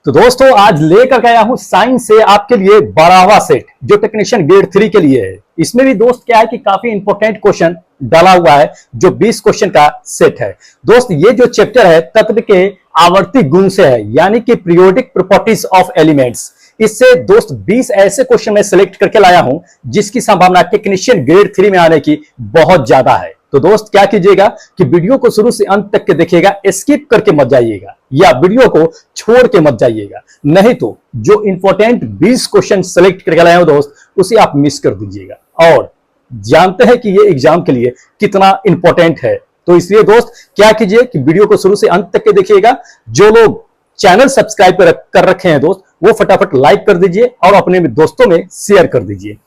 तो दोस्तों आज लेकर के आया हूं साइंस से आपके लिए 12वां सेट जो टेक्नीशियन ग्रेड 3 के लिए है। इसमें भी दोस्त क्या है कि काफी इंपॉर्टेंट क्वेश्चन डाला हुआ है जो 20 क्वेश्चन का सेट है। दोस्त ये जो चैप्टर है तत्व के आवर्ती गुण से है, यानी कि पीरियोडिक प्रॉपर्टीज ऑफ एलिमेंट्स। इससे दोस्त 20 ऐसे क्वेश्चन मैं सिलेक्ट करके लाया हूं जिसकी संभावना टेक्नीशियन ग्रेड 3 में आने की बहुत ज्यादा है। तो दोस्त क्या कीजिएगा कि वीडियो को शुरू से अंत तक के देखिएगा, स्किप करके मत जाइएगा या वीडियो को छोड़ के मत जाइएगा, नहीं तो जो इंपॉर्टेंट 20 क्वेश्चन सेलेक्ट करके लाए हो दोस्त उसे आप मिस कर दीजिएगा। और जानते हैं कि ये एग्जाम के लिए कितना इंपॉर्टेंट है, तो इसलिए दोस्त क्या कीजिए कि वीडियो को शुरू से अंत तक के देखिएगा। जो लोग चैनल सब्सक्राइब कर रखे हैं दोस्त वो फटाफट लाइक कर दीजिए और अपने दोस्तों में शेयर कर दीजिए।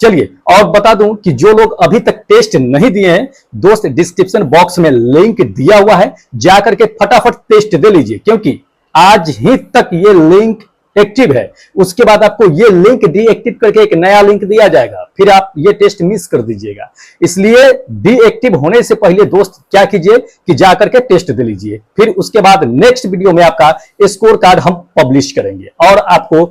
चलिए और बता दूं कि जो लोग अभी तक टेस्ट नहीं दिए हैं दोस्त डिस्क्रिप्शन बॉक्स में लिंक दिया हुआ है, जाकर के फटाफट टेस्ट दे लीजिए, क्योंकि आज ही तक ये लिंक एक्टिव है। उसके बाद आपको ये लिंक डीएक्टिव करके एक नया लिंक दिया जाएगा, फिर आप ये टेस्ट मिस कर दीजिएगा। इसलिए डीएक्टिव होने से पहले दोस्त क्या कीजिए कि जाकर के टेस्ट दे लीजिए, फिर उसके बाद नेक्स्ट वीडियो में आपका स्कोर कार्ड हम पब्लिश करेंगे और आपको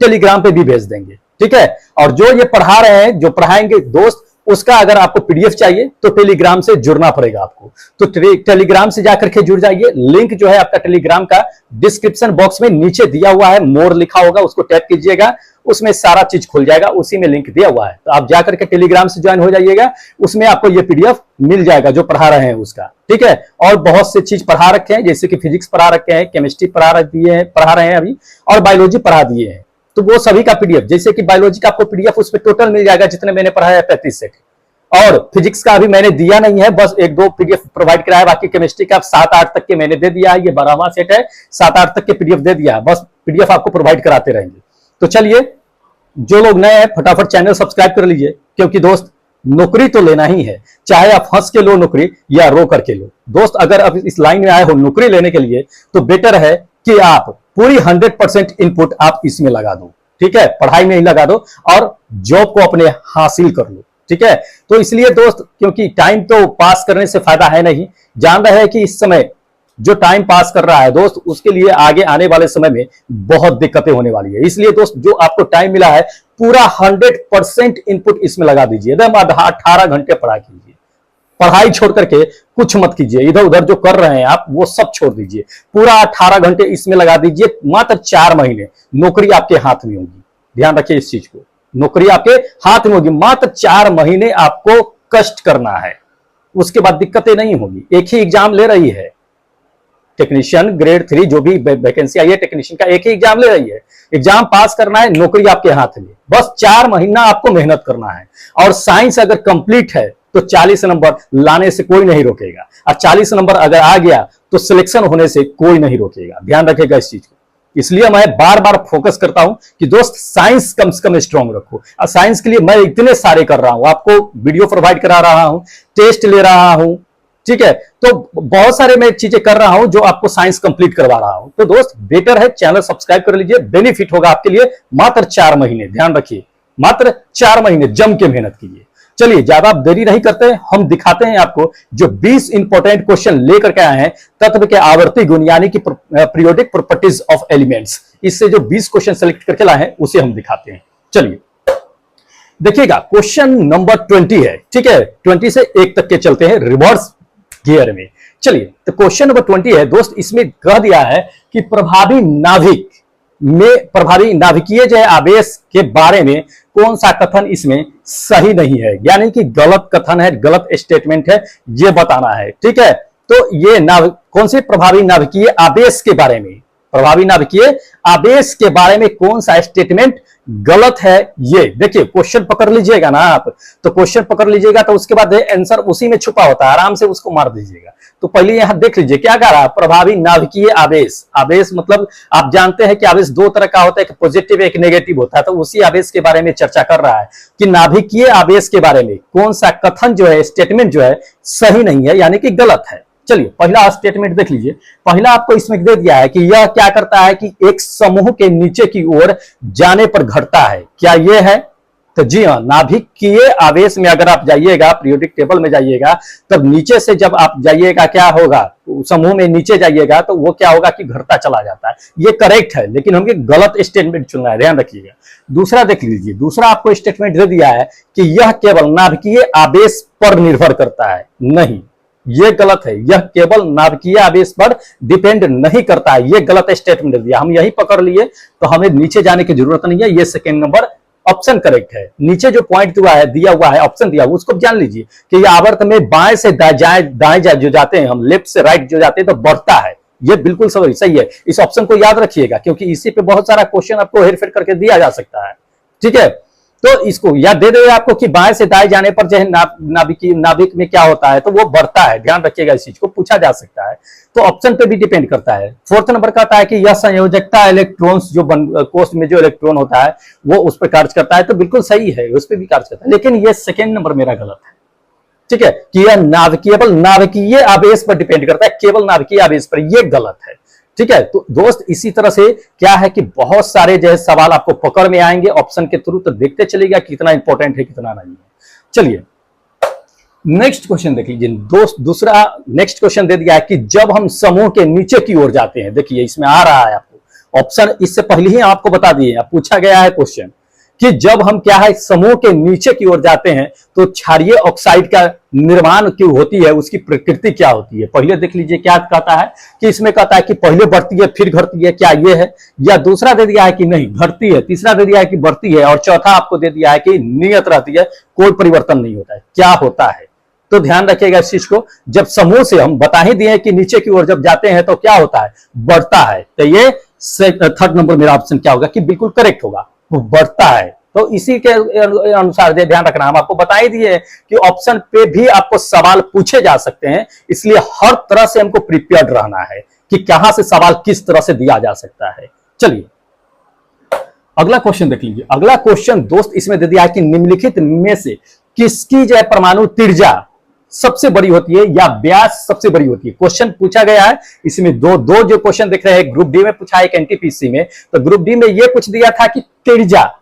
टेलीग्राम पे भी भेज देंगे, ठीक है। और जो ये पढ़ा रहे हैं, जो पढ़ाएंगे दोस्त, उसका अगर आपको पीडीएफ चाहिए तो टेलीग्राम से जुड़ना पड़ेगा आपको, तो टेलीग्राम से जाकर के जुड़ जाइए। लिंक जो है आपका टेलीग्राम का डिस्क्रिप्शन बॉक्स में नीचे दिया हुआ है, मोर लिखा होगा, उसको टैप कीजिएगा, उसमें सारा चीज खुल जाएगा, उसी में लिंक दिया हुआ है। तो आप जाकर के टेलीग्राम से ज्वाइन हो जाइएगा, उसमें आपको ये पीडीएफ मिल जाएगा जो पढ़ा रहे हैं उसका, ठीक है। और बहुत से चीज पढ़ा रखे हैं, जैसे कि फिजिक्स पढ़ा रखे हैं, केमिस्ट्री पढ़ा रहे हैं अभी, और बायोलॉजी पढ़ा दिए हैं। तो वो सभी का पीडीएफ, जैसे कि बायोलॉजी का आपको पीडीएफ उस पर टोटल मिल जाएगा जितने मैंने पढ़ाया है 35 सेट, और फिजिक्स का अभी मैंने दिया नहीं है, बस 1-2 पीडीएफ प्रोवाइड कराया, बाकी केमिस्ट्री का 7-8 तक के मैंने दे दिया है। ये 12वां सेट है, 7-8 तक के पीडीएफ दे दिया है, बस पीडीएफ आपको प्रोवाइड कराते रहेंगे। तो चलिए जो लोग नए हैं फटाफट चैनल सब्सक्राइब कर लीजिए, क्योंकि दोस्त नौकरी तो लेना ही है, चाहे आप हंस के लो नौकरी या रो करके लो। दोस्त अगर आप इस लाइन में आए हो नौकरी लेने के लिए तो बेटर है कि आप पूरी 100% इनपुट आप इसमें लगा दो, ठीक है, पढ़ाई में ही लगा दो और जॉब को अपने हासिल कर लो, ठीक है। तो इसलिए दोस्त, क्योंकि टाइम तो पास करने से फायदा है नहीं, जान रहे हैं कि इस समय जो टाइम पास कर रहा है दोस्त उसके लिए आगे आने वाले समय में बहुत दिक्कतें होने वाली है। इसलिए दोस्त जो आपको टाइम मिला है पूरा 100% इनपुट इसमें लगा दीजिए, एकदम 18 घंटे पढ़ा कीजिए, पढ़ाई छोड़ करके कुछ मत कीजिए, इधर उधर जो कर रहे हैं आप वो सब छोड़ दीजिए, पूरा 18 घंटे इसमें लगा दीजिए। मात्र 4 महीने नौकरी आपके हाथ में होगी, ध्यान रखिए इस चीज को, नौकरी आपके हाथ में होगी, मात्र 4 महीने आपको कष्ट करना है, उसके बाद दिक्कतें नहीं होगी। एक ही एग्जाम ले रही है टेक्नीशियन ग्रेड 3, जो भी वैकेंसी आई है टेक्नीशियन का एक ही एग्जाम ले रही है, एग्जाम पास करना है, नौकरी आपके हाथ में, बस 4 महीना आपको मेहनत करना है। और साइंस अगर कंप्लीट है तो 40 नंबर लाने से कोई नहीं रोकेगा, और 40 नंबर अगर आ गया तो सिलेक्शन होने से कोई नहीं रोकेगा, ध्यान रखेगा इस चीज को। इसलिए मैं बार बार फोकस करता हूं कि दोस्त साइंस कम से कम स्ट्रांग रखो, और साइंस के लिए मैं इतने सारे कर रहा हूं, आपको वीडियो प्रोवाइड करा रहा हूं, टेस्ट ले रहा हूं, ठीक है, तो बहुत सारे मैं चीजें कर रहा हूं जो आपको साइंस कंप्लीट करवा रहा हूं। तो दोस्त बेटर है चैनल सब्सक्राइब कर लीजिए, बेनिफिट होगा आपके लिए। मात्र 4 महीने, ध्यान रखिए, मात्र 4 महीने जम के मेहनत कीजिए। चलिए ज्यादा देरी नहीं करते, हम दिखाते हैं आपको जो 20 इंपॉर्टेंट क्वेश्चन लेकर के आए हैं तत्व के आवर्ती गुण, यानी कि पीरियोडिक प्रॉपर्टीज ऑफ एलिमेंट्स। इससे जो 20 क्वेश्चन सेलेक्ट करके लाए हैं उसे हम दिखाते हैं। चलिए देखिएगा, क्वेश्चन नंबर 20 है, ठीक है, 20 से 1 तक के चलते हैं रिवर्स गियर में। चलिए तो क्वेश्चन नंबर 20 है दोस्त, इसमें कह दिया है कि प्रभावी नाभिक में प्रभावी नाभिकीय जो है आवेश के बारे में कौन सा कथन इसमें सही नहीं है, यानी कि गलत कथन है, गलत स्टेटमेंट है, ये बताना है, ठीक है। तो ये कौन से प्रभावी नाभिकीय आवेश के बारे में, प्रभावी नाभिकीय आवेश के बारे में कौन सा स्टेटमेंट गलत है, ये देखिए क्वेश्चन पकड़ लीजिएगा ना आप, तो क्वेश्चन पकड़ लीजिएगा तो उसके बाद आंसर उसी में छुपा होता है, आराम से उसको मार दीजिएगा। तो पहले यहां देख लीजिए क्या कह रहा है, प्रभावी नाभिकीय आवेश। आवेश मतलब आप जानते हैं कि आवेश 2 तरह का होता है, एक पॉजिटिव एक नेगेटिव होता है, तो उसी आवेश के बारे में चर्चा कर रहा है कि नाभिकीय आवेश के बारे में कौन सा कथन जो है, स्टेटमेंट जो है सही नहीं है, यानी कि गलत है। चलिए पहला स्टेटमेंट देख लीजिए, पहला आपको इसमें दे दिया है कि यह क्या करता है कि एक समूह के नीचे की ओर जाने पर घटता है, क्या यह है? तो जी हाँ, नाभिकीय आवेश में अगर आप जाइएगा, पीरियोडिक टेबल में जाइएगा, तब नीचे से जब आप जाइएगा क्या होगा, समूह में नीचे जाइएगा तो वो क्या होगा कि घटता चला जाता है। ये करेक्ट है, लेकिन हमें गलत स्टेटमेंट चुनना है, ध्यान रखिएगा। दूसरा देख लीजिए, दूसरा आपको स्टेटमेंट दे दिया है कि यह केवल नाभिकीय आवेश पर निर्भर करता है। नहीं, ये गलत है, यह केवल नाभिकीय आवेश पर डिपेंड नहीं करता है, ये गलत स्टेटमेंट दे दिया। हम यही पकड़ लिए तो हमें नीचे जाने की जरूरत नहीं है, ये सेकेंड नंबर ऑप्शन करेक्ट है। नीचे जो पॉइंट दिया हुआ है ऑप्शन दिया हुआ, उसको जान लीजिए कि ये आवर्त में बाएं से दाएं जो जाते हैं हम, लेफ्ट से राइट जो जाते हैं तो बढ़ता है। ये बिल्कुल सही है, इस ऑप्शन को याद रखिएगा क्योंकि इसी पे बहुत सारा क्वेश्चन आपको हेरफेर करके दिया जा सकता है। ठीक है, तो इसको याद दे दे आपको कि बाएं से दाएं जाने पर जो है नाभिक में क्या होता है, तो वो बढ़ता है। ध्यान रखिएगा, इस चीज को पूछा जा सकता है, तो ऑप्शन पे भी डिपेंड करता है। फोर्थ नंबर का आता है कि यह संयोजकता इलेक्ट्रॉन्स जो कोष में जो इलेक्ट्रॉन होता है वो उस पर कार्य करता है, तो बिल्कुल सही है, उस पर भी कार्य करता है, लेकिन ये सेकेंड नंबर मेरा गलत है। ठीक है, कि यह केवल नाभिकीय आवेश पर डिपेंड करता है, केवल नाभिकीय आवेश पर, ये गलत है। ठीक है, तो दोस्त इसी तरह से क्या है कि बहुत सारे जो है सवाल आपको पकड़ में आएंगे ऑप्शन के थ्रू, तो देखते चलिएगा कितना इंपॉर्टेंट है कितना नहीं है। चलिए नेक्स्ट क्वेश्चन देख लीजिए दोस्त। दूसरा नेक्स्ट क्वेश्चन दे दिया है कि जब हम समूह के नीचे की ओर जाते हैं, देखिए इसमें आ रहा है आपको ऑप्शन, इससे पहले ही आपको बता दिए, पूछा गया है क्वेश्चन कि जब हम क्या है समूह के नीचे की ओर जाते हैं तो क्षारीय ऑक्साइड का निर्माण क्यों होती है, उसकी प्रकृति क्या होती है। पहले देख लीजिए क्या कहता है कि इसमें कहता है कि पहले बढ़ती है फिर घटती है, क्या ये है, या दूसरा दे दिया है कि नहीं घटती है, तीसरा दे दिया है कि बढ़ती है, और चौथा आपको दे दिया है कि नियत रहती है, कोई परिवर्तन नहीं होता है, क्या होता है। तो ध्यान रखिएगा इस चीज को, जब समूह से हम बता ही दिए कि नीचे की ओर जब जाते हैं तो क्या होता है, बढ़ता है। तो ये थर्ड नंबर मेरा ऑप्शन क्या होगा कि बिल्कुल करेक्ट होगा, वो बढ़ता है। तो इसी के अनुसार ध्यान रखना, हम आपको बता ही दिए कि ऑप्शन पे भी आपको सवाल पूछे जा सकते हैं, इसलिए हर तरह से हमको प्रिपेयर्ड रहना है कि कहां से सवाल किस तरह से दिया जा सकता है। चलिए अगला क्वेश्चन देख लीजिए। अगला क्वेश्चन दोस्त इसमें दे दिया है कि निम्नलिखित में से किसकी जो है परमाणु त्रिज्या सबसे बड़ी होती है या व्यास सबसे बड़ी होती है। क्वेश्चन पूछा गया है, इसमें दो जो क्वेश्चन दिख रहे हैं, ग्रुप डी में पूछा है, एक एनटीपीसी में। तो ग्रुप डी में यह पूछ दिया था कि त्रिज्या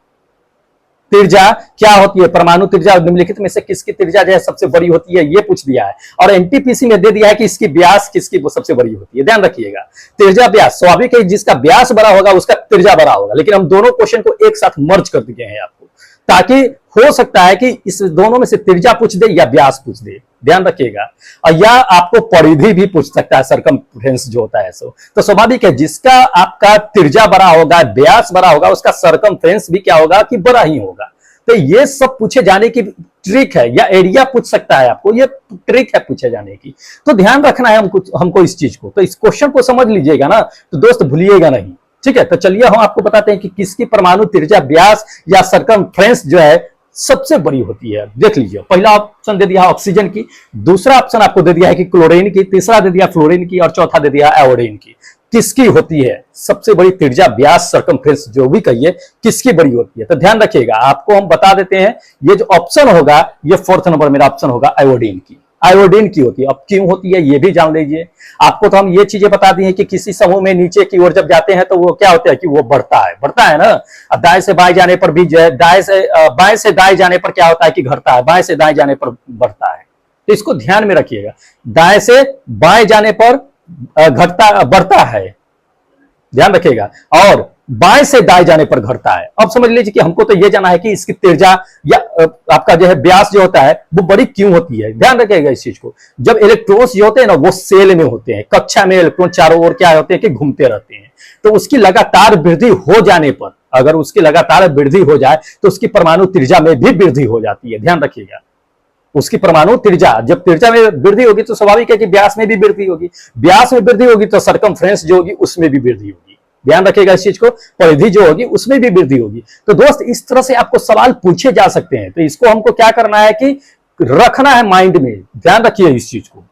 क्या होती है, परमाणु त्रिज्या निम्नलिखित में से किसकी त्रिज्या जो है सबसे बड़ी होती है, ये पूछ दिया है। और एनटीपीसी में दे दिया है कि इसकी व्यास किसकी वो सबसे बड़ी होती है। ध्यान रखिएगा, त्रिज्या व्यास, स्वाभाविक है जिसका व्यास बड़ा होगा उसका त्रिज्या बड़ा होगा, लेकिन हम दोनों क्वेश्चन को एक साथ मर्ज कर दिए हैं आपको, ताकि हो सकता है कि इस दोनों में से त्रिज्या पूछ दे या व्यास पूछ दे। ध्यान रखिएगा, और या आपको परिधि भी पूछ सकता है, सरकमफ्रेंस जो होता है सो। तो स्वाभाविक है जिसका आपका त्रिज्या बड़ा होगा, व्यास बड़ा होगा, उसका सरकमफ्रेंस भी क्या होगा कि बड़ा ही होगा। तो ये सब पूछे जाने की ट्रिक है, या एरिया पूछ सकता है आपको, ये ट्रिक है पूछे जाने की। तो ध्यान रखना है हमको इस चीज को, तो इस क्वेश्चन को समझ लीजिएगा ना, तो दोस्त भूलिएगा नहीं। ठीक है, तो चलिए हम आपको बताते हैं कि किसकी परमाणु त्रिज्या, व्यास या सरकमफ्रेंस जो है सबसे बड़ी होती है। देख लीजिए, पहला ऑप्शन दे दिया ऑक्सीजन की, दूसरा ऑप्शन आपको दे दिया है कि क्लोरीन की, तीसरा दे दिया फ्लोरीन की, और चौथा दे दिया आयोडीन की। किसकी होती है सबसे बड़ी त्रिज्या, व्यास, सरकमफ्रेंस जो भी कहिए, किसकी बड़ी होती है। तो ध्यान रखिएगा, आपको हम बता देते हैं, ये जो ऑप्शन होगा ये फोर्थ नंबर मेरा ऑप्शन होगा, आयोडीन की। आयोडीन की होती है। अब क्यों होती है ये भी जान लीजिए। आपको तो हम ये चीजें बता दी हैं कि किसी समूह में नीचे की ओर जब जाते हैं तो वो क्या होता है कि वो बढ़ता है ना। दाएं से बाएं जाने पर भी जो है, बाएं से दाएं जाने पर क्या होता है कि घटता है, बाएं से दाएं जाने पर बढ़ता है। तो इसको ध्यान में रखिएगा, दाएं से बाएं जाने पर बढ़ता है, ध्यान रखिएगा, और बाएं से दाएं जाने पर घटता है। अब समझ लीजिए कि हमको तो यह जाना है कि इसकी त्रिज्या या आपका जो है व्यास जो होता है वो बड़ी क्यों होती है। ध्यान रखिएगा इस चीज को, जब इलेक्ट्रॉन्स जो होते हैं ना वो सेल में होते हैं, कक्षा में इलेक्ट्रॉन चारों ओर क्या होते हैं कि घूमते रहते हैं, तो उसकी लगातार वृद्धि हो जाने पर, अगर उसकी लगातार वृद्धि हो जाए तो उसकी परमाणु त्रिज्या में भी वृद्धि हो जाती है। ध्यान रखिएगा, उसकी परमाणु त्रिज्या, जब त्रिज्या में वृद्धि होगी तो स्वाभाविक है कि व्यास में भी वृद्धि होगी, व्यास में वृद्धि होगी तो सरकमफ्रेंस जो होगी उसमें भी वृद्धि होगी। ध्यान रखिएगा इस चीज को, परिधि जो होगी उसमें भी वृद्धि होगी। तो दोस्त इस तरह से आपको सवाल पूछे जा सकते हैं, तो इसको हमको क्या करना है कि रखना है माइंड में। ध्यान रखिए इस चीज को।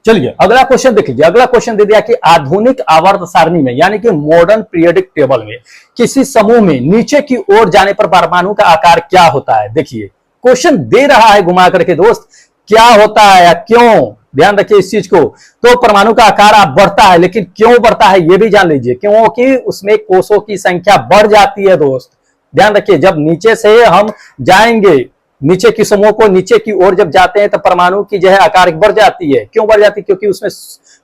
चलिए अगला क्वेश्चन देख लीजिए। अगला क्वेश्चन दे दिया कि आधुनिक आवर्त सारणी में यानी कि मॉडर्न पीरियोडिक टेबल में किसी समूह में नीचे की ओर जाने पर परमाणु का आकार क्या होता है। देखिए क्वेश्चन दे रहा है घुमा करके दोस्त, क्या होता है या क्यों। ध्यान रखिए इस चीज को। तो परमाणु का आकार आप बढ़ता है, लेकिन क्यों बढ़ता है ये भी जान लीजिए, क्योंकि उसमें कोषों की संख्या बढ़ जाती है दोस्त। ध्यान रखिए, जब नीचे से हम जाएंगे, नीचे की समूह को नीचे की ओर जब जाते हैं तो परमाणु की जो है आकार बढ़ जाती है। क्यों बढ़ जाती है? क्योंकि उसमें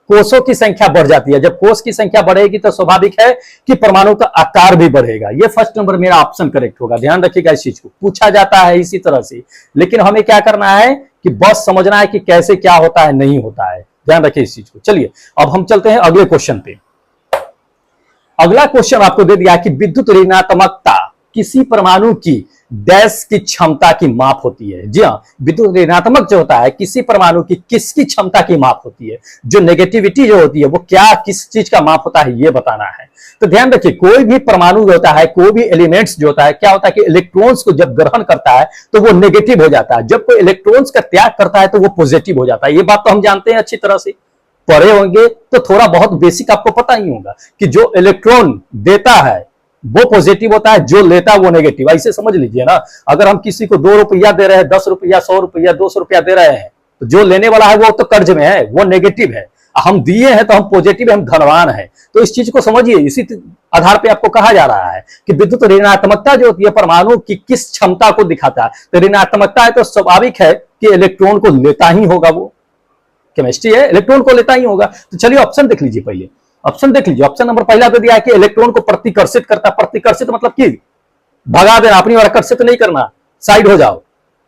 कोषों की संख्या बढ़ जाती है। जब कोष की संख्या बढ़ेगी तो स्वाभाविक है कि परमाणु का आकार भी बढ़ेगा। ये फर्स्ट नंबर मेरा ऑप्शन करेक्ट होगा। ध्यान रखिएगा, इस चीज को पूछा जाता है इसी तरह से, लेकिन हमें क्या करना है कि बस समझना है कि कैसे क्या होता है, नहीं होता है। ध्यान रखिए इस चीज को। चलिए अब हम चलते हैं अगले क्वेश्चन पे। अगला क्वेश्चन आपको दे दिया कि विद्युत ऋणात्मकता किसी परमाणु की डैश की क्षमता की माप होती है। जी हाँ, विद्युत ऋणात्मक जो होता है किसी परमाणु की किसकी क्षमता की माप होती है। जो नेगेटिविटी जो होती है वो क्या किस चीज का माप होता है ये बताना है। तो ध्यान रखिए, कोई भी परमाणु होता है, कोई भी एलिमेंट्स जो होता है, क्या होता है कि इलेक्ट्रॉन्स को जब ग्रहण करता है तो वो नेगेटिव हो जाता है, जब कोई इलेक्ट्रॉन्स का त्याग करता है तो वो पॉजिटिव हो जाता है। ये बात तो हम जानते हैं अच्छी तरह से, पढ़े होंगे तो थोड़ा बहुत बेसिक आपको पता ही होगा कि जो इलेक्ट्रॉन देता है वो पॉजिटिव होता है, जो लेता है वो नेगेटिव। ऐसे समझ लीजिए ना, अगर हम किसी को 2 रुपया दे रहे हैं, 10 रुपया, 100 रुपया, 200 रुपया दे रहे हैं, तो जो लेने वाला है वो तो कर्ज में है, वो नेगेटिव है। हम दिए हैं तो हम पॉजिटिव है, हम धनवान है। तो इस चीज को समझिए, इसी आधार पे आपको कहा जा रहा है कि विद्युत ऋणात्मकता जो होती है परमाणु की किस क्षमता को दिखाता है। तो ऋणात्मकता है तो स्वाभाविक है कि इलेक्ट्रॉन को लेता ही होगा, वो केमिस्ट्री है, इलेक्ट्रॉन को लेता ही होगा। तो चलिए ऑप्शन देख लीजिए, पहले ऑप्शन देख लीजिए। ऑप्शन नंबर पहला तो दिया है कि इलेक्ट्रॉन को प्रतिकर्षित करता है। प्रतिकर्षित मतलब कि भगा देना, अपनी ओर आकर्षित नहीं करना, साइड हो जाओ।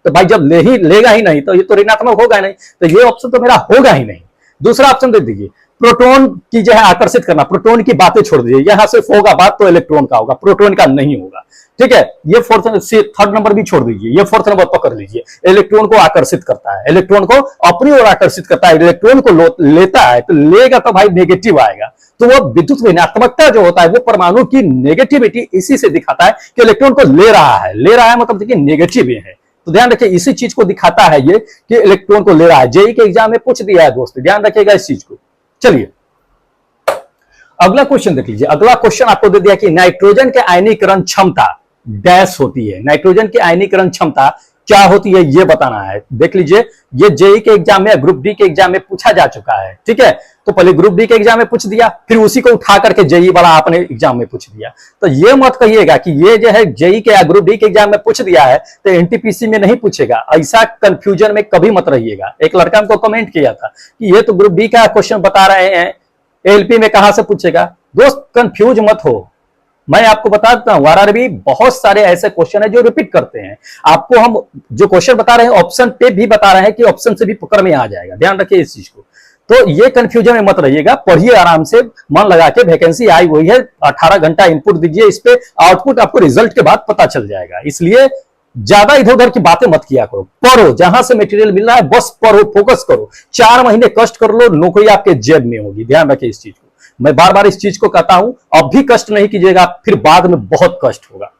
तो भाई जब लेगा ही नहीं तो ये तो ऋणात्मक होगा नहीं, तो ये ऑप्शन तो मेरा होगा ही नहीं। दूसरा ऑप्शन दे दीजिए, प्रोटॉन की जो है आकर्षित करना। प्रोटॉन की बातें छोड़ दीजिए, यहां सिर्फ होगा बात तो इलेक्ट्रॉन का होगा, प्रोटॉन का नहीं होगा। ठीक है, ये थर्ड नंबर भी छोड़ दीजिए, ये फोर्थ नंबर पकड़ लीजिए। इलेक्ट्रॉन को आकर्षित करता है, इलेक्ट्रॉन को अपनी ओर आकर्षित करता है, इलेक्ट्रॉन को लेता है, तो लेगा तो भाई नेगेटिव आएगा। तो वो विद्युत ऋणात्मकता जो होता है वो परमाणु की नेगेटिविटी इसी से दिखाता है कि इलेक्ट्रॉन को ले रहा है। ले रहा है मतलब देखिए नेगेटिव है। तो ध्यान रखिए, इसी चीज को दिखाता है ये कि इलेक्ट्रॉन को ले रहा है। जेईई के एग्जाम में पूछ दिया है दोस्त, ध्यान रखिएगा इस चीज को। चलिए अगला क्वेश्चन देख लीजिए। अगला क्वेश्चन आपको दे दिया कि नाइट्रोजन के आयनीकरण क्षमता डैश होती है। नाइट्रोजन की आयनीकरण क्षमता क्या होती है ये बताना है। देख लीजिए, ये जेईई के एग्जाम में, ग्रुप डी के एग्जाम में पूछा जा चुका है। ठीक है, तो पहले ग्रुप डी के एग्जाम में पूछ दिया, फिर उसी को उठा करके जेईई वाला आपने एग्जाम में पूछ दिया। तो ये मत कहिएगा कि ये जो है जेईई के या ग्रुप डी के एग्जाम में पूछ दिया है तो एनटीपीसी में नहीं पूछेगा। ऐसा कंफ्यूजन में कभी मत रहिएगा। एक लड़का को कमेंट किया था कि ये तो ग्रुप डी का क्वेश्चन बता रहे हैं, एलपी में कहां से पूछेगा। दोस्त कंफ्यूज मत हो, मैं आपको बताता हूं आरआरबी बहुत सारे ऐसे क्वेश्चन है जो रिपीट करते हैं। आपको हम जो क्वेश्चन बता रहे हैं ऑप्शन पे भी बता रहे हैं कि ऑप्शन से भी पकड़ में आ जाएगा। ध्यान रखिए इस चीज को। तो ये कंफ्यूजन में मत रहिएगा, पढ़िए आराम से, मन लगा के। वैकेंसी आई हुई है, 18 घंटा इनपुट दीजिए, इस पे आउटपुट आपको रिजल्ट के बाद पता चल जाएगा। इसलिए ज्यादा इधर उधर की बातें मत किया करो, पढ़ो, जहां से मटेरियल मिल रहा है बस पढ़ो, फोकस करो। 4 महीने कष्ट कर लो, नौकरी आपके जेब में होगी। ध्यान रखिए इस चीज को। मैं बार बार इस चीज को कहता हूं, अब भी कष्ट नहीं कीजिएगा, फिर बाद में बहुत कष्ट होगा।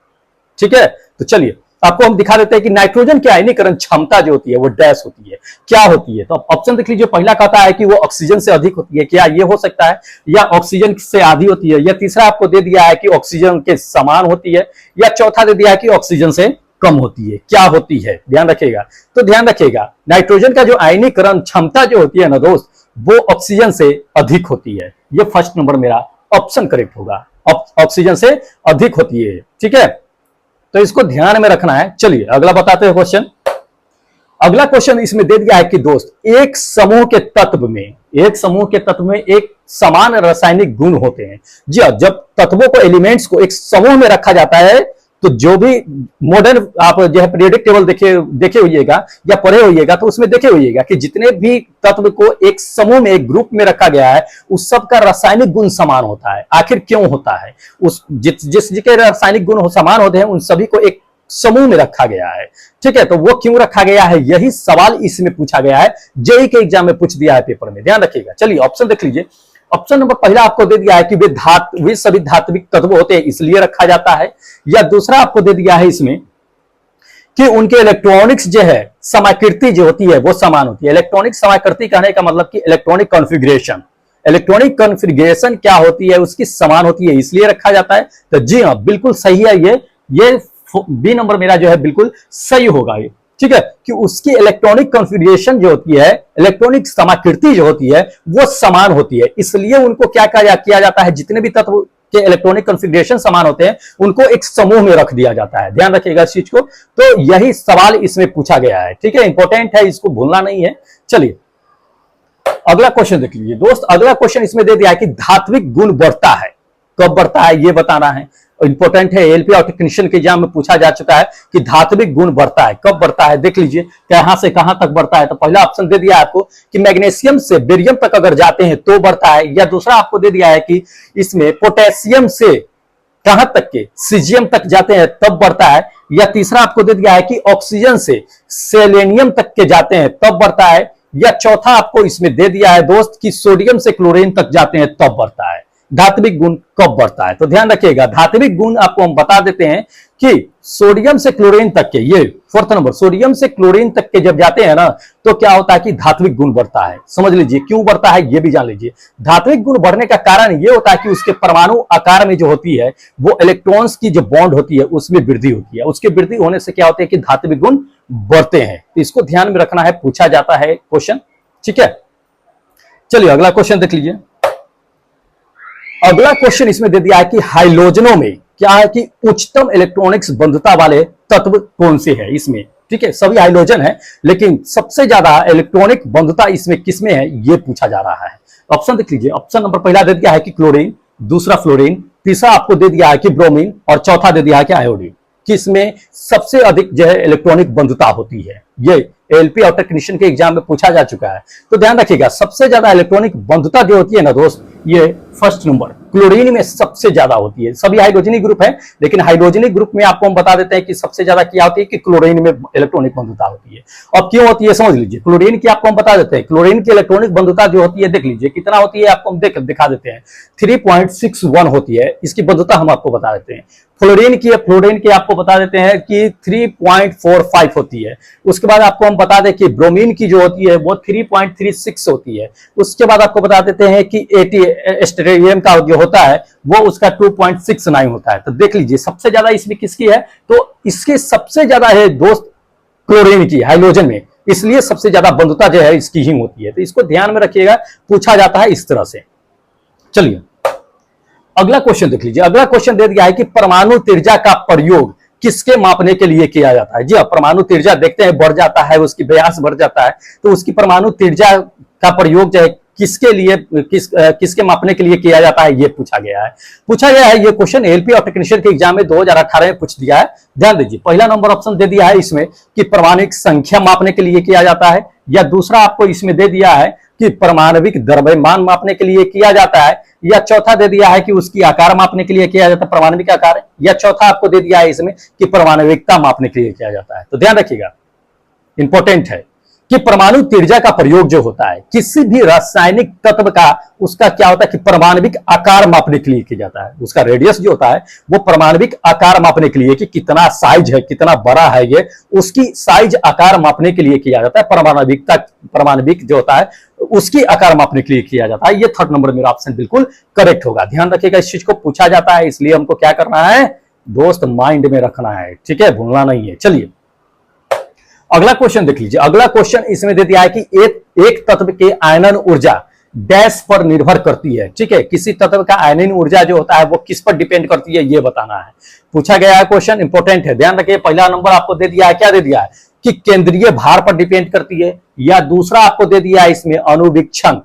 ठीक है, तो चलिए आपको हम दिखा देते हैं कि नाइट्रोजन की आयनीकरण क्षमता जो होती है वो डैश होती है, क्या होती है। तो ऑप्शन देख लीजिए। पहला कहता है कि वो ऑक्सीजन से अधिक होती है, क्या ये हो सकता है, या ऑक्सीजन से आधी होती है, या तीसरा आपको दे दिया है कि ऑक्सीजन के समान होती है, या चौथा दे दिया है कि ऑक्सीजन से कम होती है। क्या होती है ध्यान रखिएगा। तो ध्यान रखिएगा, नाइट्रोजन का जो आयनीकरण क्षमता जो होती है ना दोस्त, वो ऑक्सीजन से अधिक होती है। ये फर्स्ट नंबर मेरा ऑप्शन करेक्ट होगा, ऑक्सीजन से अधिक होती है। ठीक है, तो इसको ध्यान में रखना है। चलिए अगला बताते हैं क्वेश्चन। अगला क्वेश्चन इसमें दे दिया है कि दोस्त एक समूह के तत्व में एक समान रासायनिक गुण होते हैं। जी हाँ, जब तत्वों को, एलिमेंट्स को एक समूह में रखा जाता है तो जो भी मॉडर्न आप जो है पीरियोडिक टेबल देखे होइएगा या पढ़े होइएगा तो उसमें देखे होइएगा कि जितने भी तत्व को एक समूह में, एक ग्रुप में रखा गया है, उस सब का रासायनिक गुण समान होता है। आखिर क्यों होता है? उस जिसके रासायनिक गुण समान होते हैं उन सभी को एक समूह में रखा गया है। ठीक है, तो वो क्यों रखा गया है, यही सवाल इसमें पूछा गया है, जेईई के एग्जाम में पूछ दिया है पेपर में। ध्यान रखिएगा। चलिए ऑप्शन देख लीजिए। ऑप्शन नंबर पहला आपको दे दिया है कि वे सभी धात्विक तत्व होते हैं इसलिए रखा जाता है, या दूसरा आपको दे दिया है इसमें कि उनके इलेक्ट्रॉनिक्स जो है, समाकृति जो होती है वो समान होती है। इलेक्ट्रॉनिक समाकृति कहने का मतलब कि इलेक्ट्रॉनिक कॉन्फ़िगरेशन क्या होती है, उसकी समान होती है इसलिए रखा जाता है। तो जी हाँ, बिल्कुल सही है ये बी नंबर मेरा जो है बिल्कुल सही होगा ये। ठीक है, कि उसकी इलेक्ट्रॉनिक कॉन्फ़िगरेशन जो होती है, इलेक्ट्रॉनिक समाकृति जो होती है वो समान होती है, इसलिए उनको क्या किया जाता है, जितने भी तत्व के इलेक्ट्रॉनिक कॉन्फ़िगरेशन समान होते हैं उनको एक समूह में रख दिया जाता है। ध्यान रखिएगा इस चीज को। तो यही सवाल इसमें पूछा गया है, ठीक है, इंपॉर्टेंट है, इसको भूलना नहीं है। चलिए अगला क्वेश्चन देख लीजिए दोस्त। अगला क्वेश्चन इसमें दे दिया है कि धात्विक गुण बढ़ता है, कब बढ़ता है ये बताना है। इंपॉर्टेंट है, एलपी और टेक्नीशियन के एग्जाम में पूछा जा चुका है कि धात्विक गुण बढ़ता है, कब बढ़ता है देख लीजिए, कहां से कहां तक बढ़ता है। तो पहला ऑप्शन दे दिया है आपको कि मैग्नीशियम से बेरियम तक अगर जाते हैं तो बढ़ता है, या दूसरा आपको दे दिया है कि इसमें पोटेशियम से कहां तक के सीजियम तक जाते हैं तब बढ़ता है, या तीसरा आपको दे दिया है कि ऑक्सीजन से सेलेनियम तक के जाते हैं तब बढ़ता है, या चौथा आपको इसमें दे दिया है दोस्त कि सोडियम से क्लोरीन तक जाते हैं तब बढ़ता है। धात्विक गुण कब बढ़ता है तो ध्यान रखिएगा, धात्विक गुण आपको हम बता देते हैं कि सोडियम से क्लोरीन तक के, ये फोर्थ नंबर, सोडियम से क्लोरीन तक के जब जाते हैं ना तो क्या होता है कि धात्विक गुण बढ़ता है। समझ लीजिए क्यों बढ़ता है ये भी जान लीजिए। धात्विक गुण बढ़ने का कारण ये होता है कि उसके परमाणु आकार में जो होती है वो इलेक्ट्रॉन्स की जो बॉन्ड होती है उसमें वृद्धि होती है, उसके वृद्धि होने से क्या होता है कि धात्विक गुण बढ़ते हैं। इसको ध्यान में रखना है, पूछा जाता है क्वेश्चन, ठीक है। चलिए अगला क्वेश्चन देख लीजिए। अगला क्वेश्चन इसमें दे दिया है कि हाइड्रोजनों में क्या है कि उच्चतम इलेक्ट्रॉनिक्स बंधुता वाले तत्व कौन से है इसमें, ठीक है, सभी हाइड्रोजन है लेकिन सबसे ज्यादा इलेक्ट्रॉनिक बंधुता इसमें किसमें है ये पूछा जा रहा है। ऑप्शन देख लीजिए। ऑप्शन नंबर पहला दे दिया है कि क्लोरीन, दूसरा फ्लोरीन, तीसरा आपको दे दिया है कि ब्रोमीन और चौथा दे दिया है कि आयोडीन। किसमें सबसे अधिक जो है इलेक्ट्रॉनिक बंधुता होती है, ये एलपी और टेक्नीशियन के एग्जाम में पूछा जा चुका है। तो ध्यान रखिएगा सबसे ज्यादा इलेक्ट्रॉनिक बंधुता जो होती है ना दोस्त, ये फर्स्ट नंबर क्लोरीन में सबसे ज्यादा होती है। सभी हाइड्रोजनिक ग्रुप है लेकिन हाइड्रोजनिक ग्रुप में आपको हम बता देते हैं कि सबसे ज्यादा क्या होती है कि क्लोरीन में इलेक्ट्रॉनिक बंधुता होती है। अब क्यों होती है समझ लीजिए। क्लोरीन की आपको हम बता देते हैं, क्लोरीन की इलेक्ट्रॉनिक बंधुता जो होती है देख लीजिए कितना होती है, आपको हम दिखा देते हैं 3.61 होती है, इसकी बंधुता हम आपको बता देते हैं। फ्लोरीन की आपको बता देते हैं कि 3.45 होती है। उसके बाद आपको हम बता दें कि ब्रोमीन की जो होती है वो 3.36 होती है। उसके बाद आपको बता देते हैं कि एस्टेरियम का जो होता है वो उसका 2.69 होता है। तो देख लीजिए सबसे ज्यादा इसमें किसकी है, तो इसकी सबसे ज्यादा है दोस्त क्लोरीन की हाइड्रोजन में, इसलिए सबसे ज्यादा बंधुता जो है इसकी ही होती है। तो इसको ध्यान में रखिएगा, पूछा जाता है इस तरह से। चलिए अगला क्वेश्चन देख लीजिए। अगला क्वेश्चन दे दिया है कि परमाणु त्रिज्या का प्रयोग किसके मापने के लिए किया जाता है। जी हाँ, परमाणु त्रिज्या देखते हैं बढ़ जाता है, उसकी व्यास बढ़ जाता है, तो उसकी परमाणु त्रिज्या का प्रयोग जो है किसके लिए किसके मापने के लिए किया जाता है ये पूछा गया है। ये क्वेश्चन एलपी और टेक्नीशियन के एग्जाम में 2018 में पूछ दिया है। ध्यान दीजिए पहला नंबर ऑप्शन दे दिया है इसमें कि परमाणुक संख्या मापने के लिए किया जाता है, या दूसरा आपको इसमें दे दिया है कि परमाणविक द्रव्यमान मापने के लिए किया जाता है, या चौथा दे दिया है कि उसकी आकार मापने के लिए किया जाता है परमाणविक आकार, या चौथा आपको दे दिया है इसमें कि परमाणविकता मापने के लिए किया जाता है। तो ध्यान रखिएगा इंपॉर्टेंट है कि परमाणु त्रिज्या का प्रयोग जो होता है किसी भी रासायनिक तत्व का, उसका क्या होता है कि परमाणविक आकार मापने के लिए किया जाता है। उसका रेडियस जो होता है वो परमाणविक आकार मापने के लिए कि कितना साइज है, कितना बड़ा है ये, उसकी साइज आकार मापने के लिए किया जाता है। परमाणविक जो होता है उसकी आकार मापने के लिए किया जाता है। ये थर्ड नंबर मेरा ऑप्शन बिल्कुल करेक्ट होगा। ध्यान रखिएगा इस चीज को पूछा जाता है, इसलिए हमको क्या करना है दोस्त, माइंड में रखना है, ठीक है, भूलना नहीं है। चलिए अगला क्वेश्चन देख लीजिए। अगला क्वेश्चन इसमें दे दिया है कि एक तत्व के आयनन ऊर्जा डैश पर निर्भर करती है, ठीक है, किसी तत्व का आयनन ऊर्जा जो होता है वो किस पर डिपेंड करती है ये बताना है, पूछा गया है क्वेश्चन, इंपॉर्टेंट है। ध्यान रखिए पहला नंबर आपको दे दिया है, क्या दे दिया है कि केंद्रीय भार पर डिपेंड करती है, या दूसरा आपको दे दिया है इसमें अनुवीक्षण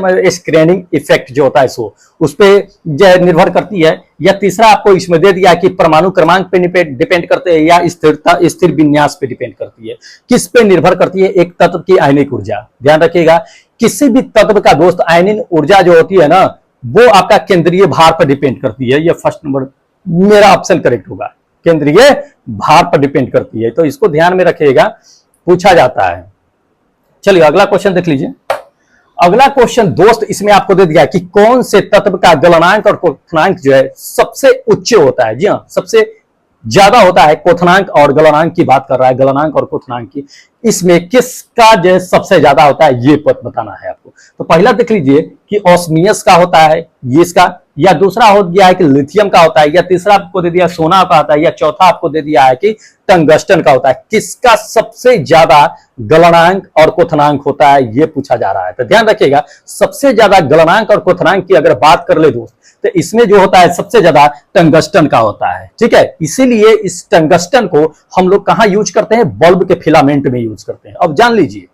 में स्क्रीनिंग इफेक्ट जो होता है सो उस पर निर्भर करती है, या तीसरा आपको इसमें दे दिया कि परमाणु क्रमांक पे डिपेंड करते हैं, या स्थिर विन्यास पे डिपेंड करती है। किस पे निर्भर करती है, एक तत्व की आयनिक ऊर्जा। ध्यान रखिएगा किसी भी तत्व का दोस्त आयनिक ऊर्जा जो होती है ना वो आपका केंद्रीय भार पर डिपेंड करती है। ये फर्स्ट नंबर मेरा ऑप्शन करेक्ट होगा, केंद्रीय भार पर डिपेंड करती है। तो इसको ध्यान में रखिएगा, पूछा जाता है। चलिए अगला क्वेश्चन देख लीजिए। अगला क्वेश्चन दोस्त इसमें आपको दे दिया है कि कौन से तत्व का गलनांक और क्वथनांक जो है सबसे उच्च होता है। जी हाँ, सबसे ज्यादा होता है क्वथनांक और गलनांक की बात कर रहा है, गलनांक और क्वथनांक की। इसमें किसका जो है सबसे ज्यादा होता है ये बताना है आपको। तो पहला देख लीजिए कि ऑस्मियस का होता है ये इसका, या दूसरा हो गया है कि लिथियम का होता है, या तीसरा आपको दे दिया सोना का होता है, या चौथा आपको दे दिया है कि टंगस्टन का होता है। किसका सबसे ज्यादा गलनांक और क्वथनांक होता है ये पूछा जा रहा है। तो ध्यान रखिएगा, सबसे ज्यादा गलनांक और क्वथनांक की अगर बात कर ले दोस्त, तो इसमें जो होता है सबसे ज्यादा टंगस्टन का होता है। ठीक है, इसीलिए इस टंगस्टन को हम लोग कहां यूज करते हैं, बल्ब के फिलामेंट में यूज करते हैं। अब जान लीजिए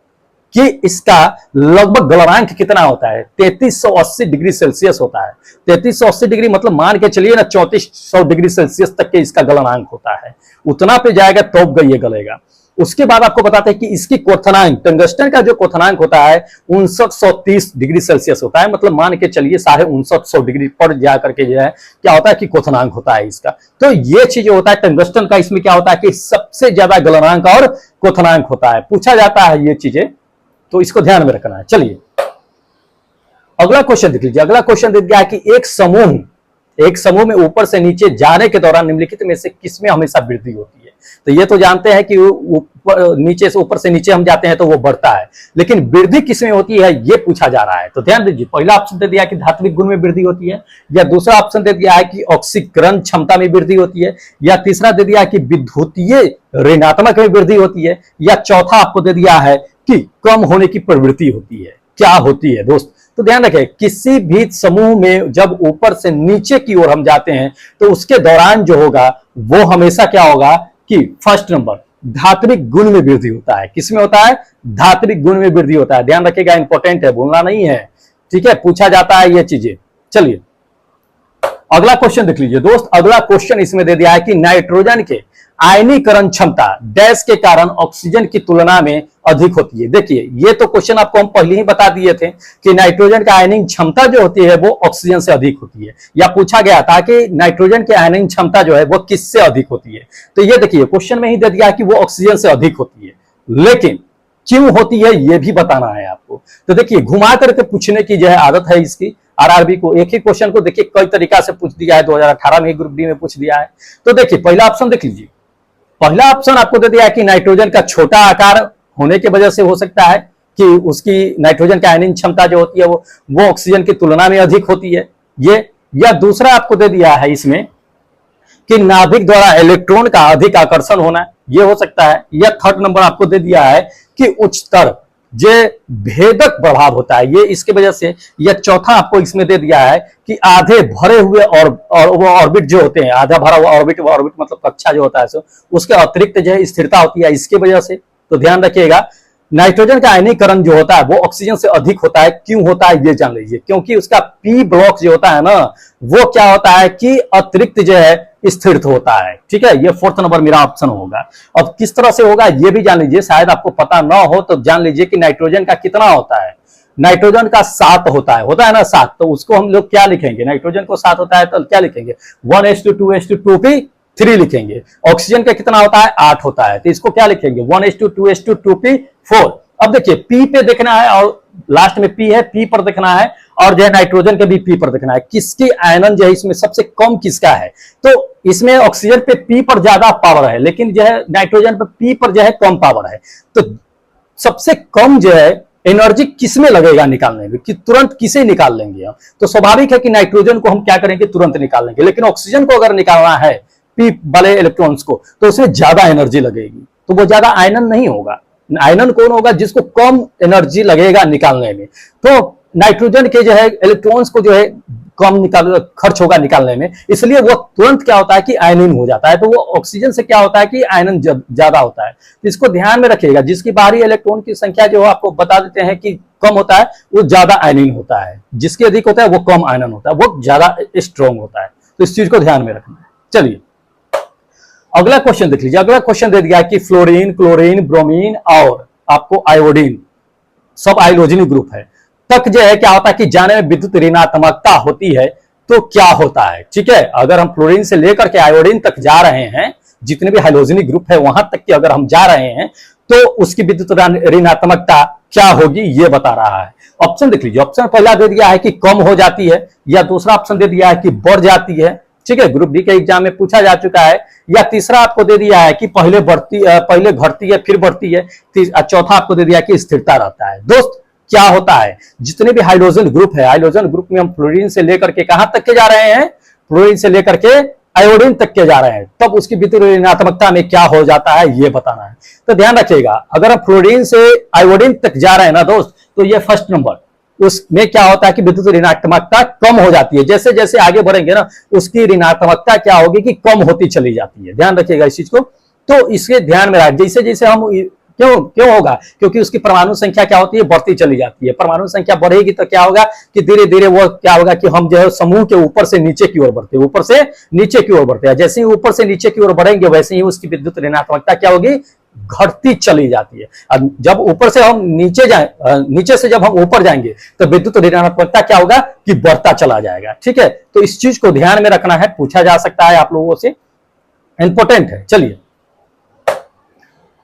कि इसका लगभग गलनांक कितना होता है, 3380 डिग्री सेल्सियस होता है। 3380 डिग्री मतलब मान के चलिए ना 3400 डिग्री सेल्सियस तक के इसका गलनांक होता है। उतना पे जाएगा तब ये गलेगा। उसके बाद आपको बताते हैं कि इसकी क्वथनांक, टंगस्टन का जो क्वथनांक होता है 5930 डिग्री सेल्सियस होता है। मतलब मान के चलिए 5950 डिग्री पर जा करके जो है क्या होता है कि क्वथनांक होता है इसका। तो ये चीज होता है टंगस्टन का, इसमें क्या होता है कि सबसे ज्यादा गलनांक और क्वथनांक होता है। पूछा जाता है ये चीजें, तो इसको ध्यान में रखना है। चलिए अगला क्वेश्चन देख लीजिए। अगला क्वेश्चन दे दिया है कि एक समूह में ऊपर से नीचे जाने के दौरान निम्नलिखित में से किसमें हमेशा वृद्धि होती है। तो ये तो जानते हैं कि ऊपर से नीचे हम जाते हैं तो वो बढ़ता है, लेकिन वृद्धि किसमें होती है ये पूछा जा रहा है। तो ध्यान दीजिए, पहला ऑप्शन दे दिया कि धात्विक गुण में वृद्धि होती है, या दूसरा ऑप्शन दे दिया है कि ऑक्सीकरण क्षमता में वृद्धि होती है, या तीसरा दे दिया है कि विद्युतीय ऋणात्मक में वृद्धि होती है, या चौथा आपको दे दिया है कि कम होने की प्रवृत्ति होती है। क्या होती है दोस्त, तो ध्यान रखें, किसी भी समूह में जब ऊपर से नीचे की ओर हम जाते हैं तो उसके दौरान जो होगा वो हमेशा क्या होगा कि फर्स्ट नंबर धात्विक गुण में वृद्धि होता है। किसमें होता है, धात्विक गुण में वृद्धि होता है। ध्यान रखिएगा, इंपॉर्टेंट है, भूलना नहीं है। ठीक है, पूछा जाता है ये चीजें। चलिए अगला क्वेश्चन देख लीजिए दोस्त। अगला क्वेश्चन इसमें दे दिया है कि नाइट्रोजन के आयनीकरण क्षमता डैश के कारण ऑक्सीजन की तुलना में अधिक होती है। देखिए ये तो क्वेश्चन आपको हम पहले ही बता दिए थे कि नाइट्रोजन का आयनिंग क्षमता जो होती है वो ऑक्सीजन से अधिक होती है, या पूछा गया था कि नाइट्रोजन की आयनिंग क्षमता जो है वो किससे अधिक होती है। तो ये देखिए क्वेश्चन में ही दे दिया कि वो ऑक्सीजन से अधिक होती है, लेकिन क्यों होती है ये भी बताना है आपको। तो देखिए घुमा करके पूछने की जो है आदत है इसकी। आरआरबी को एक ही क्वेश्चन को देखिए कई तरीका से पूछ दिया है। 2018 में ग्रुप डी में पूछ दिया है। तो देखिए पहला ऑप्शन देख लीजिए। पहला ऑप्शन आपको दे दिया है कि नाइट्रोजन का छोटा आकार होने की वजह से हो सकता है कि उसकी नाइट्रोजन की आयनिंग क्षमता जो होती है वो ऑक्सीजन की तुलना में अधिक होती है ये, या दूसरा आपको दे दिया है इसमें कि नाभिक द्वारा इलेक्ट्रॉन का अधिक आकर्षण होना ये हो सकता है, या थर्ड नंबर आपको दे दिया है कि उच्चतर जो भेदक प्रभाव होता है ये इसके वजह से, या चौथा आपको इसमें दे दिया है कि आधे भरे हुए और वो ऑर्बिट जो होते हैं, आधा भरा हुआ ऑर्बिट मतलब कक्षा जो होता है उसके अतिरिक्त जो है स्थिरता होती है इसके वजह से। तो ध्यान रखिएगा, नाइट्रोजन का आयनीकरण जो होता है वो ऑक्सीजन से अधिक होता है। क्यों होता है ये जान लीजिए, क्योंकि उसका पी ब्लॉक जो होता है ना वो क्या होता है कि अतिरिक्त जो है स्थिर होता है। ठीक है, ये फोर्थ नंबर मेरा ऑप्शन होगा। अब किस तरह से होगा ये भी जान लीजिए, शायद आपको पता ना हो तो जान लीजिए कि नाइट्रोजन का कितना होता है। नाइट्रोजन का 7 होता है ना 7, तो उसको हम लोग क्या लिखेंगे, नाइट्रोजन को 7 होता है तो क्या लिखेंगे 1:2:2p3 लिखेंगे। ऑक्सीजन का कितना होता है 8 होता है, तो इसको क्या लिखेंगे 1:2:2p4। अब देखिए पी पे देखना है और लास्ट में पी है, पी पर देखना है, और जो है नाइट्रोजन के भी पी पर देखना है। किसकी आयनन जो है इसमें सबसे कम किसका है, तो इसमें ऑक्सीजन पे पी पर ज्यादा पावर है, लेकिन जो है नाइट्रोजन पे पी पर जो है कम पावर है। तो सबसे कम जो है एनर्जी किसमें लगेगा निकालने में, कि तुरंत किसे निकाल लेंगे हम, तो स्वाभाविक है कि नाइट्रोजन को हम क्या करेंगे तुरंत निकाल लेंगे। लेकिन ऑक्सीजन को अगर निकालना है पी वाले इलेक्ट्रॉन्स को तो उसमें ज्यादा एनर्जी लगेगी, तो वो ज्यादा आयनन नहीं होगा। आयनन कौन होगा, जिसको कम एनर्जी लगेगा निकालने में। तो नाइट्रोजन के जो है इलेक्ट्रॉन्स को जो है कम खर्च होगा निकालने में, इसलिए वो तुरंत क्या होता है कि आयनिन हो जाता है। तो वो ऑक्सीजन से क्या होता है कि आयनन ज्यादा होता है। तो इसको ध्यान में रखिएगा, जिसकी बाहरी इलेक्ट्रॉन की संख्या जो आपको बता देते हैं कि कम होता है वो ज्यादा आयनिन होता है, जिसके अधिक होता है वो कम आयनन होता है, वो ज्यादा स्ट्रॉन्ग होता है। तो इस चीज को ध्यान में रखना है। चलिए अगला क्वेश्चन देख लीजिए। अगला क्वेश्चन दे दिया कि फ्लोरीन, क्लोरीन, ब्रोमीन और आपको आयोडीन सब आयोडीन ग्रुप है तक जो है क्या होता है कि जाने में विद्युत ऋणात्मकता होती है, तो क्या होता है। ठीक है, अगर हम फ्लोरीन से लेकर के आयोडीन तक जा रहे हैं, जितने भी हाइड्रोजनिक ग्रुप है वहां तक की अगर हम जा रहे हैं तो उसकी विद्युत ऋणात्मकता क्या होगी ये बता रहा है। ऑप्शन देख लीजिए। ऑप्शन पहला दे दिया है कि कम हो जाती है, या दूसरा ऑप्शन दे दिया है कि बढ़ जाती है, ठीक है, ग्रुप डी के एग्जाम में पूछा जा चुका है। या तीसरा आपको दे दिया है कि पहले घटती है फिर बढ़ती है। चौथा आपको दे दिया है कि स्थिरता रहता है। दोस्त क्या होता है, जितने भी हाइड्रोजन ग्रुप है, हाइड्रोजन ग्रुप में हम फ्लोरीन से लेकर के कहां तक के जा रहे हैं, फ्लोरीन से लेकर के आयोडीन तक के जा रहे हैं, तब उसकी विद्युत ऋणात्मकता में क्या हो जाता है ये बताना है। तो ध्यान रखिएगा, अगर हम फ्लोरीन से आयोडीन तक जा रहे हैं ना दोस्त, तो ये फर्स्ट नंबर, उसमें क्या होता है कि विद्युत ऋणात्मकता कम हो जाती है। जैसे जैसे आगे बढ़ेंगे ना, उसकी ऋणात्मकता क्या होगी कि कम होती चली जाती है। ध्यान रखिएगा इस चीज को। तो इसके ध्यान में रख, जैसे जैसे हम क्यों होगा, क्योंकि उसकी परमाणु संख्या क्या होती है, बढ़ती चली जाती है। परमाणु संख्या बढ़ेगी तो क्या होगा कि धीरे धीरे वो क्या होगा कि हम जो है समूह के ऊपर से नीचे की ओर बढ़ते हैं, ऊपर से नीचे की ओर बढ़ते हैं। जैसे ही ऊपर से नीचे की ओर बढ़ेंगे वैसे ही उसकी विद्युत ऋणात्मकता क्या होगी, घटती चली जाती है। अब जब ऊपर से हम नीचे जाए, नीचे से जब हम ऊपर जाएंगे तो विद्युत ऋणात्मकता क्या होगा कि बढ़ता चला जाएगा। ठीक है, तो इस चीज को ध्यान में रखना है, पूछा जा सकता है आप लोगों से, इंपॉर्टेंट है। चलिए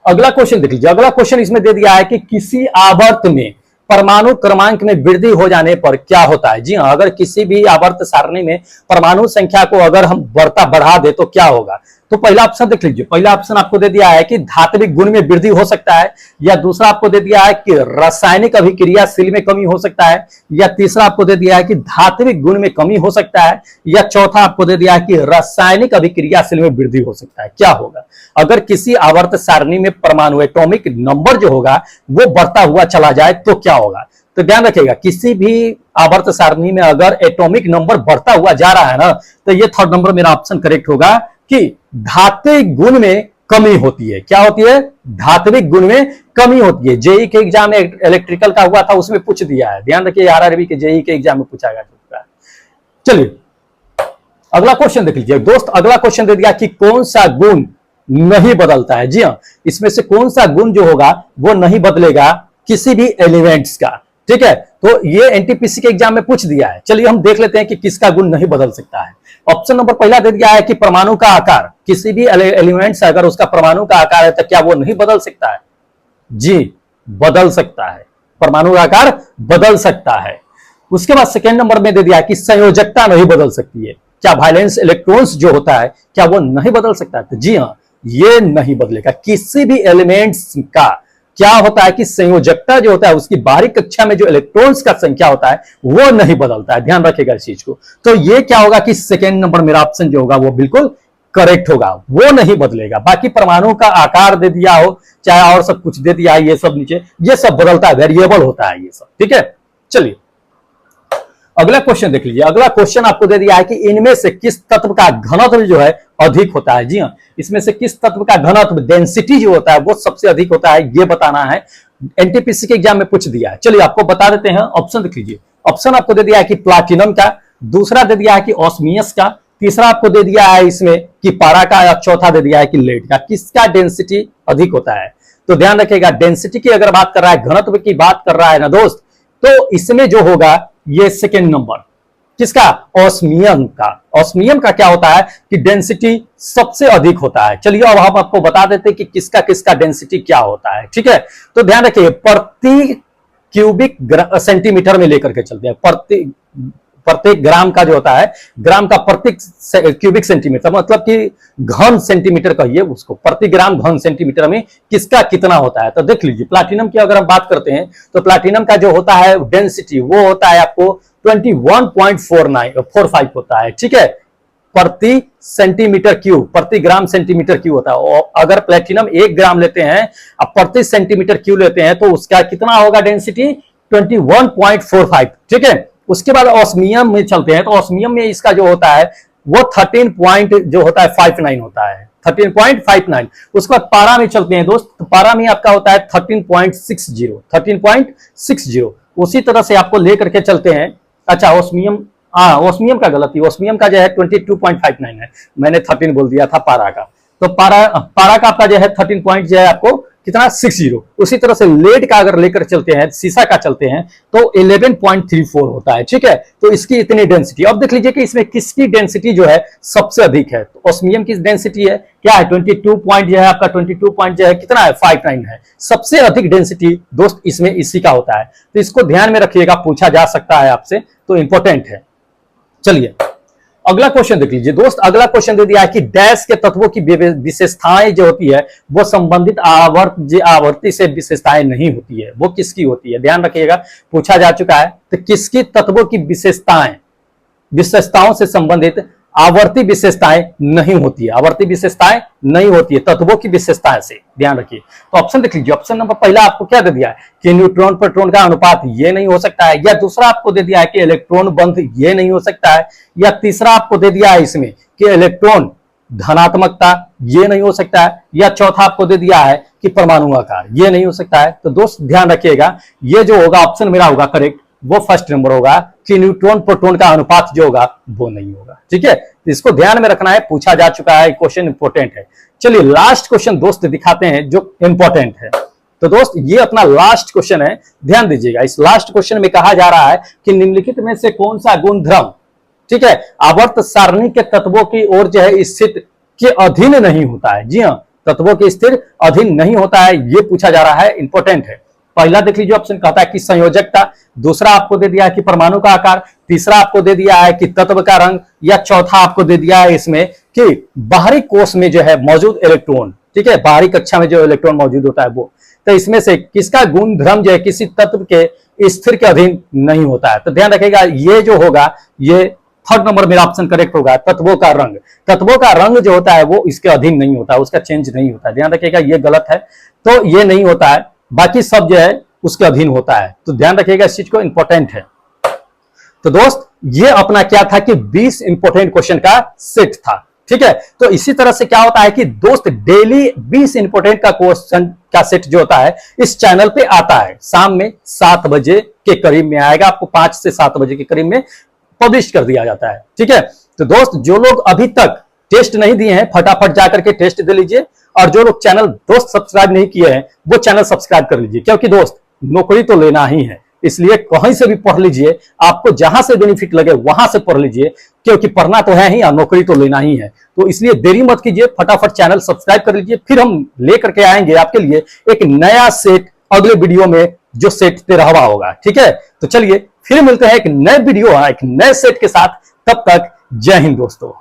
अगला क्वेश्चन देख लीजिए। अगला क्वेश्चन इसमें दे दिया है कि किसी आवर्त में परमाणु क्रमांक में वृद्धि हो जाने पर क्या होता है। जी हाँ, अगर किसी भी आवर्त सारणी में परमाणु संख्या को अगर हम बढ़ा दे तो क्या होगा। तो पहला ऑप्शन देख लीजिए। पहला ऑप्शन आपको दे दिया है कि धात्विक गुण में वृद्धि हो सकता है, या दूसरा आपको दे दिया है कि रासायनिक अभिक्रियाशील में कमी हो सकता है, या तीसरा आपको दे दिया है कि धात्विक गुण में कमी हो सकता है, या चौथा आपको दे दिया है कि रासायनिक अभिक्रियाशील में वृद्धि हो सकता है। क्या होगा अगर किसी आवर्त सारणी में परमाणु एटॉमिक नंबर जो होगा वो बढ़ता हुआ चला जाए तो क्या होगा। तो ध्यान रखिएगा, किसी भी आवर्त सारणी में अगर एटॉमिक नंबर बढ़ता हुआ जा रहा है ना, तो ये थर्ड नंबर मेरा ऑप्शन करेक्ट होगा कि धात्विक गुण में कमी होती है। क्या होती है, धात्विक गुण में कमी होती है। जेई के एग्जाम में इलेक्ट्रिकल का हुआ था, उसमें पूछ दिया है। ध्यान रखिए, आरआरबी के जेई के एग्जाम में पूछा गया। चलिए अगला क्वेश्चन देख लीजिए दोस्त। अगला क्वेश्चन दे दिया कि कौन सा गुण नहीं बदलता है। जी हाँ, इसमें से कौन सा गुण जो होगा वो नहीं बदलेगा किसी भी एलिमेंट्स का। ठीक है, तो ये एनटीपीसी के एग्जाम में पूछ दिया है। चलिए हम देख लेते हैं कि किसका गुण नहीं बदल सकता है। ऑप्शन नंबर पहला दे दिया है कि परमाणु का आकार, किसी भी एलिमेंट्स अगर उसका परमाणु का आकार है तो क्या वो नहीं बदल सकता है। जी बदल सकता है, परमाणु का आकार बदल सकता है। उसके बाद सेकेंड नंबर में दे दिया है कि संयोजकता नहीं बदल सकती है। क्या वायलेंस इलेक्ट्रॉन्स जो होता है क्या वो नहीं बदल सकता है। तो जी हाँ, ये नहीं बदलेगा। किसी भी एलिमेंट्स का क्या होता है कि संयोजकता जो होता है, उसकी बाहरी कक्षा में जो इलेक्ट्रॉन्स का संख्या होता है वो नहीं बदलता है। ध्यान रखिएगा इस चीज को। तो ये क्या होगा कि सेकेंड नंबर मेरा ऑप्शन जो होगा वो बिल्कुल करेक्ट होगा, वो नहीं बदलेगा। बाकी परमाणु का आकार दे दिया हो, चाहे और सब कुछ दे दिया है, ये सब नीचे ये सब बदलता है, वेरिएबल होता है ये सब। ठीक है, चलिए अगला क्वेश्चन देख लीजिए। अगला क्वेश्चन आपको दे दिया है कि इनमें से किस तत्व का घनत्व जो है अधिक होता है। जी हाँ, इसमें से किस तत्व का घनत्व, डेंसिटी जो होता है वो सबसे अधिक होता है, ये बताना है। एनटीपीसी के एग्जाम में पूछ दिया है। चलिए आपको बता देते हैं, ऑप्शन देख लीजिए। ऑप्शन आपको दे दिया है कि प्लाटिनम का, दूसरा दे दिया है कि ऑस्मियस का, तीसरा आपको दे दिया है इसमें कि पारा का, या चौथा दे दिया है कि लेड का। किसका डेंसिटी अधिक होता है। तो ध्यान रखिएगा, डेंसिटी की अगर बात कर रहा है, घनत्व की बात कर रहा है ना दोस्त, तो इसमें जो होगा ये सेकेंड नंबर किसका, ऑस्मियम का। ऑस्मियम का क्या होता है कि डेंसिटी सबसे अधिक होता है। चलिए अब हम आपको बता देते हैं कि किसका किसका डेंसिटी क्या होता है। ठीक है, तो ध्यान रखिए, प्रति क्यूबिक सेंटीमीटर में लेकर के चलते हैं। प्रत्येक ग्राम का जो होता है, ग्राम का प्रति क्यूबिक सेंटीमीटर मतलब कि घन सेंटीमीटर कहिए उसको, प्रति ग्राम घन सेंटीमीटर में किसका कितना होता है। तो देख लीजिए, प्लाटिनम की अगर हम बात करते हैं तो प्लाटिनम का जो होता है डेंसिटी वो होता है आपको 21.45 होता है। ठीक है, प्रति सेंटीमीटर क्यूब, प्रति ग्राम सेंटीमीटर क्यूब होता है। और अगर प्लेटिनम 1 ग्राम लेते हैं अब प्रति सेंटीमीटर क्यूब लेते हैं तो उसका कितना होगा डेंसिटी, 21.45। ठीक है, उसके बाद ऑस्मियम में चलते हैं तो ऑस्मियम में इसका जो होता है वो 13.59 होता है, 13.59। उसके बाद पारा में चलते हैं दोस्त, तो पारा में आपका होता है 13.60। उसी तरह से आपको लेकर के चलते हैं। अच्छा ऑस्मियम, ऑस्मियम का गलती, ऑस्मियम का जो है 22.59 है, मैंने 13 बोल दिया था पारा का। तो पारा का आपका जो है 13 पॉइंट जो है आपको कितना 60। उसी तरह से लेड का अगर लेकर चलते हैं, सीसा का चलते हैं तो 11.34 होता है। ठीक है, तो इसकी इतनी डेंसिटी। अब देख लीजिए कि इसमें किसकी डेंसिटी जो है सबसे अधिक है। तो ऑस्मियम की डेंसिटी है क्या है 22 पॉइंट जो है आपका 22 पॉइंट जो है कितना है 59 है। सबसे अधिक डेंसिटी दोस्त इसमें इसी का होता है। तो इसको ध्यान में रखिएगा, पूछा जा सकता है आपसे, तो इंपॉर्टेंट है। चलिए अगला क्वेश्चन देख लीजिए दोस्त, अगला क्वेश्चन दे दिया है कि डैश के तत्वों की विशेषताएं जो होती है वो संबंधित आवर्ती से विशेषताएं नहीं होती है, वो किसकी होती है? ध्यान रखिएगा, पूछा जा चुका है। तो किसकी तत्वों की विशेषताओं से संबंधित आवर्ती विशेषताएं नहीं होती है, आवर्ती विशेषताएं नहीं होती है, तत्वों की विशेषताएं से। ध्यान रखिए, तो ऑप्शन देख लीजिए। ऑप्शन नंबर पहला आपको क्या दे दिया है कि न्यूट्रॉन प्रोटॉन का अनुपात, ये नहीं हो सकता है। या दूसरा आपको दे दिया है कि इलेक्ट्रॉन बंध, ये नहीं हो सकता है। या तीसरा आपको दे दिया है इसमें कि इलेक्ट्रॉन धनात्मकता, ये नहीं हो सकता है। या चौथा आपको दे दिया है कि परमाणु आकार, ये नहीं हो सकता है। तो दोस्त ध्यान रखिएगा, ये जो होगा ऑप्शन मेरा होगा करेक्ट, वो फर्स्ट नंबर होगा कि न्यूट्रॉन प्रोटॉन का अनुपात जो होगा वो नहीं होगा। ठीक है, तो इसको ध्यान में रखना है, पूछा जा चुका है, क्वेश्चन इंपॉर्टेंट है। चलिए लास्ट क्वेश्चन दोस्त दिखाते हैं जो इंपॉर्टेंट है। तो दोस्त ये अपना लास्ट क्वेश्चन है, ध्यान दीजिएगा। इस लास्ट क्वेश्चन में कहा जा रहा है कि निम्नलिखित में से कौन सा गुणधर्म, ठीक है, आवर्त सारणी के तत्वों की ओर जो है स्थित के अधीन नहीं होता है। जी हाँ, तत्वों के स्थिर अधीन नहीं होता है, ये पूछा जा रहा है, इंपॉर्टेंट है। पहला देख लीजिए ऑप्शन कहता है कि संयोजकता, दूसरा आपको दे दिया है कि परमाणु का आकार, तीसरा आपको दे दिया है कि तत्व का रंग, या चौथा आपको दे दिया है इसमें कि बाहरी कोश में जो है मौजूद इलेक्ट्रॉन, ठीक है, बाहरी कक्षा में जो इलेक्ट्रॉन मौजूद होता है वो। तो इसमें से किसका गुणधर्म जो है किसी तत्व के स्थिर के अधीन नहीं होता है? तो ध्यान रखिएगा, ये जो होगा ये थर्ड नंबर मेरा ऑप्शन करेक्ट होगा, तत्वों का रंग। तत्वों का रंग जो होता है वो इसके अधीन नहीं होता है, उसका चेंज नहीं होता है। ध्यान रखिएगा, ये गलत है, तो ये नहीं होता है, बाकी सब जो है उसके अधीन होता है। तो ध्यान रखिएगा इस चीज को, इंपॉर्टेंट है। तो दोस्त ये अपना क्या था कि 20 इंपॉर्टेंट क्वेश्चन का सेट था। ठीक है, तो इसी तरह से क्या होता है कि दोस्त डेली 20 इंपॉर्टेंट का क्वेश्चन का सेट जो होता है इस चैनल पे आता है। शाम में 7 बजे के करीब में आएगा, आपको 5 से 7 बजे के करीब में पब्लिश कर दिया जाता है। ठीक है, तो दोस्त जो लोग अभी तक टेस्ट नहीं दिए हैं फटाफट जाकर के टेस्ट दे लीजिए, और जो लोग चैनल दोस्त सब्सक्राइब नहीं किए हैं वो चैनल सब्सक्राइब कर लीजिए, क्योंकि दोस्त नौकरी तो लेना ही है, इसलिए कहीं से भी पढ़ लीजिए, आपको जहां से बेनिफिट लगे वहां से पढ़ लीजिए, क्योंकि पढ़ना तो है ही और नौकरी तो लेना ही है। तो इसलिए देरी मत कीजिए, फटाफट चैनल सब्सक्राइब कर लीजिए, फिर हम लेकर के आएंगे आपके लिए एक नया सेट अगले वीडियो में, जो सेट 13वां होगा। ठीक है, तो चलिए फिर मिलते हैं एक नए वीडियो एक नए सेट के साथ, तब तक जय हिंद दोस्तों।